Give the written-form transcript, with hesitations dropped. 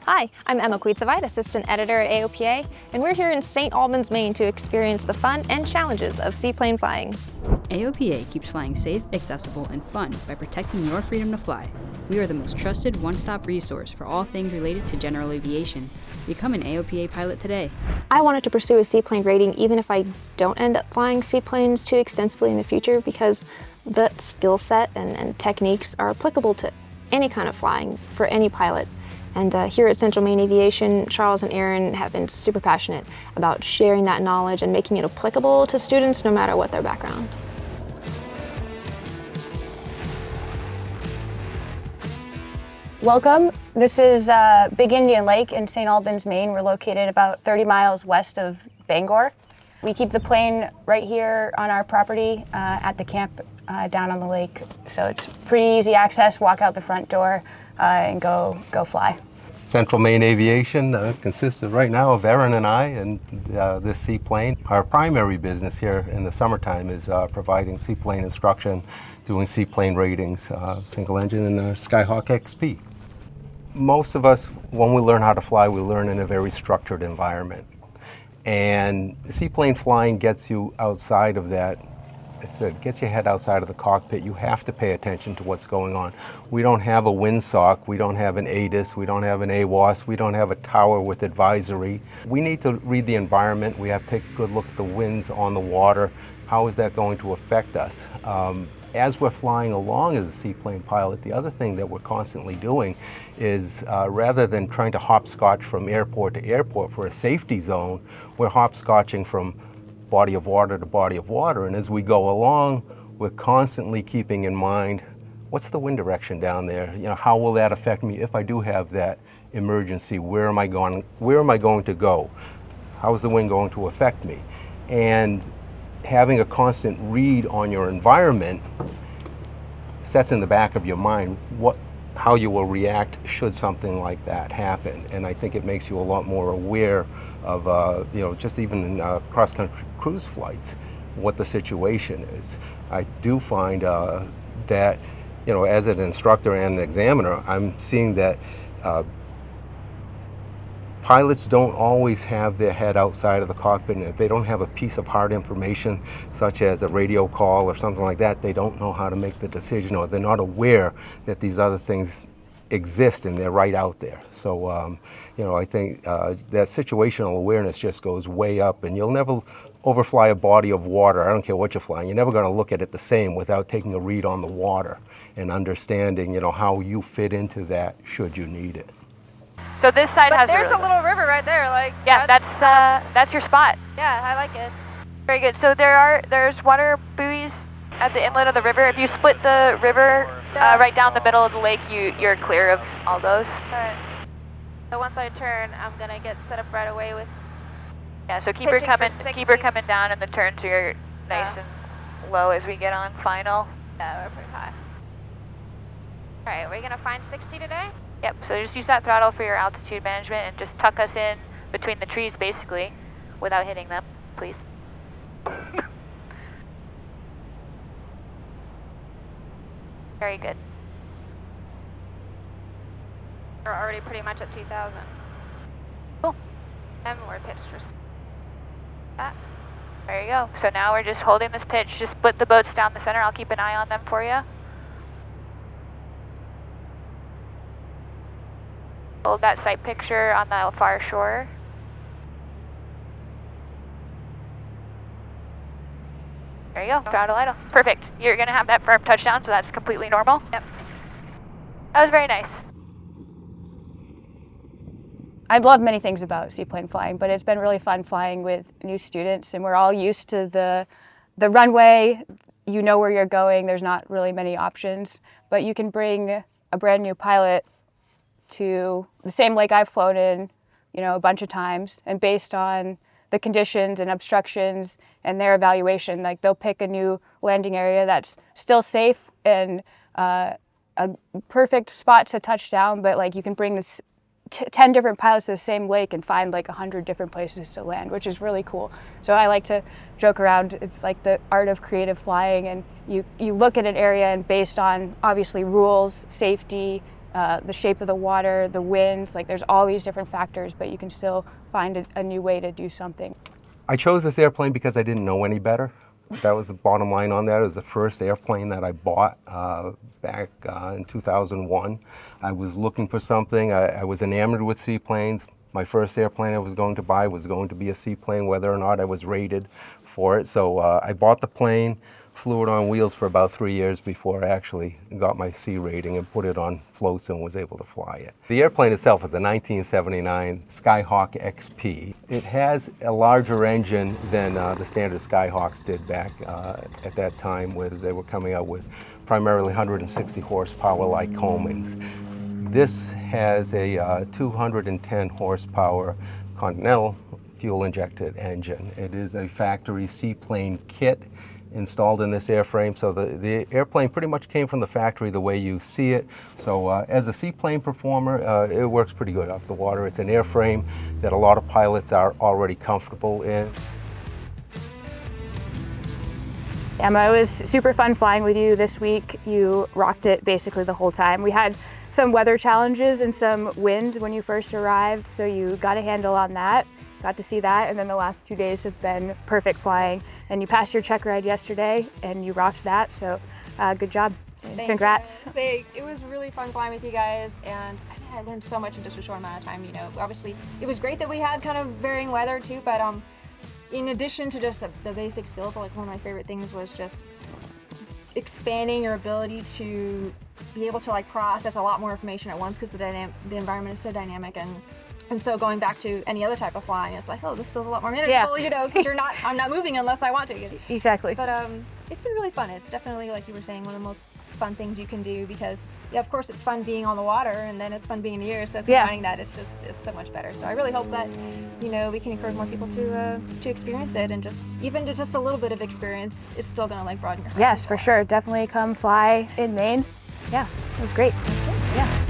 Hi, I'm Emma Kwiatkowski, Assistant Editor at AOPA, and we're here in St. Albans, Maine to experience the fun and challenges of seaplane flying. AOPA keeps flying safe, accessible, and fun by protecting your freedom to fly. We are the most trusted one-stop resource for all things related to general aviation. Become an AOPA pilot today. I wanted to pursue a seaplane rating even if I don't end up flying seaplanes too extensively in the future, because the skill set and techniques are applicable to any kind of flying for any pilot. And here at Central Maine Aviation, Charles and Erin have been super passionate about sharing that knowledge and making it applicable to students no matter what their background. Welcome. This is Big Indian Lake in St. Albans, Maine. We're located about 30 miles west of Bangor. We keep the plane right here on our property at the camp down on the lake. So it's pretty easy access, walk out the front door and go fly. Central Maine Aviation consists of right now of Erin and I and this seaplane. Our primary business here in the summertime is providing seaplane instruction, doing seaplane ratings, single engine and Skyhawk XP. Most of us, when we learn how to fly, we learn in a very structured environment. And seaplane flying gets you outside of that. It gets your head outside of the cockpit. You have to pay attention to what's going on. We don't have a windsock, we don't have an ADIS, we don't have an AWOS, we don't have a tower with advisory. We need to read the environment. We have to take a good look at the winds on the water. How is that going to affect us? As we're flying along as a seaplane pilot, the other thing that we're constantly doing is rather than trying to hopscotch from airport to airport for a safety zone, we're hopscotching from body of water to body of water. And as we go along, we're constantly keeping in mind, what's the wind direction down there? You know, how will that affect me if I do have that emergency? Where am I going to go? How is the wind going to affect me? And having a constant read on your environment sets in the back of your mind how you will react should something like that happen. And I think it makes you a lot more aware of, just even in cross-country cruise flights, what the situation is. I do find that, as an instructor and an examiner, I'm seeing that pilots don't always have their head outside of the cockpit, and if they don't have a piece of hard information, such as a radio call or something like that, they don't know how to make the decision, or they're not aware that these other things exist and they're right out there. So, I think that situational awareness just goes way up, and you'll never overfly a body of water. I don't care what you're flying. You're never going to look at it the same without taking a read on the water and understanding, how you fit into that should you need it. So this side has there's a little river right there, yeah, that's your spot. Yeah, I like it. Very good. So there's water buoys at the inlet of the river. If you split the river right down the middle of the lake, you're clear of all those. All right. So once I turn, I'm gonna get set up right away with. Yeah. So keep her coming down in the turn so you're nice and low as we get on final. Yeah, we're pretty high. All right, we're gonna find 60 today. Yep, so just use that throttle for your altitude management and just tuck us in between the trees basically without hitting them, please. Very good. We're already pretty much at 2,000. Cool. And we're pitched for that. There you go. So now we're just holding this pitch. Just split the boats down the center. I'll keep an eye on them for you. Hold that sight picture on the far shore. There you go, throttle idle. Perfect. You're gonna have that firm touchdown, so that's completely normal. Yep. That was very nice. I've loved many things about seaplane flying, but it's been really fun flying with new students, and we're all used to the runway. You know where you're going. There's not really many options, but you can bring a brand new pilot to the same lake I've flown in, a bunch of times, and based on the conditions and obstructions and their evaluation, like they'll pick a new landing area that's still safe and a perfect spot to touch down, but like you can bring this 10 different pilots to the same lake and find like 100 different places to land, which is really cool. So I like to joke around, it's like the art of creative flying, and you look at an area and based on obviously rules, safety, the shape of the water, the winds, like there's all these different factors, but you can still find a new way to do something. I chose this airplane because I didn't know any better. That was the bottom line on that. It was the first airplane that I bought back in 2001. I was looking for something. I was enamored with seaplanes. My first airplane I was going to buy was going to be a seaplane, whether or not I was rated for it. So I bought the plane, flew it on wheels for about 3 years before I actually got my C rating and put it on floats and was able to fly it. The airplane itself is a 1979 Skyhawk XP. It has a larger engine than the standard Skyhawks did back at that time, where they were coming out with primarily 160 horsepower like Comings. This has a 210 horsepower Continental fuel injected engine. It is a factory seaplane kit installed in this airframe, so the airplane pretty much came from the factory the way you see it. So as a seaplane performer, it works pretty good off the water. It's an airframe that a lot of pilots are already comfortable in. Emma, it was super fun flying with you this week. You rocked it basically the whole time. We had some weather challenges and some wind when you first arrived, so you got a handle on that. Got to see that, and then the last 2 days have been perfect flying. And you passed your check ride yesterday, and you rocked that, so good job. Congrats. Thanks. It was really fun flying with you guys, and I learned so much in just a short amount of time. You know, obviously, it was great that we had kind of varying weather too, but in addition to just the basic skills, like one of my favorite things was just expanding your ability to be able to like process a lot more information at once, because the environment is so dynamic, and so going back to any other type of flying, it's like, oh, this feels a lot more manageable, you know, because I'm not moving unless I want to. Exactly. But it's been really fun. It's definitely, like you were saying, one of the most fun things you can do, because yeah, of course it's fun being on the water, and then it's fun being in the air. So combining that, it's so much better. So I really hope that, you know, we can encourage more people to experience it, and even just a little bit of experience, it's still gonna like broaden your horizons. Yes, for sure. Definitely come fly in Maine. Yeah, it was great. Yeah.